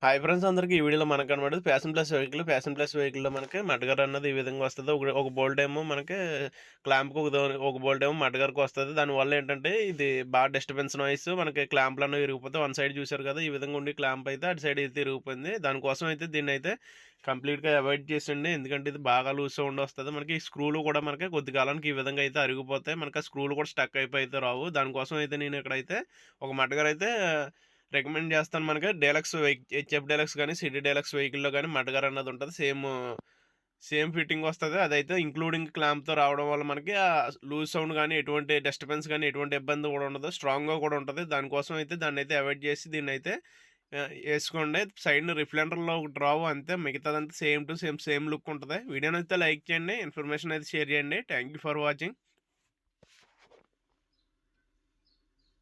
Hi friends అందరికి ఈ వీడియోలో మనకు కనబడేది ప్యాషన్ ప్లస్ వెహికల్‌లో మనకి మడగర్ అన్నది ఈ విధంగా వస్తది. ఒక బోల్ట్ ఏమో మనకి క్లాంప్‌కి ఒక బోల్ట్ ఏమో మడగర్‌కి వస్తది. దానివల్ల ఏంటంటే ఇది బాగా డిస్టర్బెన్స్ నాయిస్ మనకి క్లాంప్‌లనేవి ఇరిగిపోతే వన్ సైడ్ చూసారు కదా! ఈ విధంగా ఉండి క్లాంప్ అయితే అటు సైడ్ అయితే ఇరిగిపోయింది. దానికోసం అయితే దీన్నైతే కంప్లీట్‌గా అవాయిడ్ చేసేయండి. ఎందుకంటే ఇది బాగా లూజ్ సౌండ్ వస్తది. మనకి స్క్రూలు కూడా మనకి కొద్ది కాలానికి ఈ విధంగా అయితే అరిగిపోతాయి. మనకి ఆ స్క్రూలు కూడా స్టక్ అయిపోయి అయితే రావు. దానికోసం అయితే నేను ఇక్కడైతే ఒక మడగర్ అయితే రికమెండ్ చేస్తాను. మనకి హెచ్ఎఫ్ డీలక్స్ గాని, సిటీ డీలక్స్ వెహికల్‌లో గాని మడగర్ అన్నది ఉంటది. సేమ్ ఫిట్టింగ్ వస్తది. అదైతే ఇంక్లూడింగ్ క్లాంప్‌తో రావడం వల్ల మనకి లూజ్ సౌండ్ గాని, ఎటువంటి డిస్టర్బెన్స్ గాని, ఎటువంటి ఇబ్బంది కూడా ఉండదు. స్ట్రాంగ్‌గా కూడా ఉంటది. దానికోసం అయితే దాన్నైతే అవాయిడ్ చేసి దీన్నైతే ఏసుకోండి. సైడ్‌న రిఫ్లెక్టర్‌లో ఒకటి రావు అంతే. మిగతాదంతా సేమ్ టు సేమ్ లుక్ ఉంటది. వీడియోనైతే లైక్ చేయండి. ఇన్ఫర్మేషన్ అయితే షేర్ చేయండి. Thank you for watching.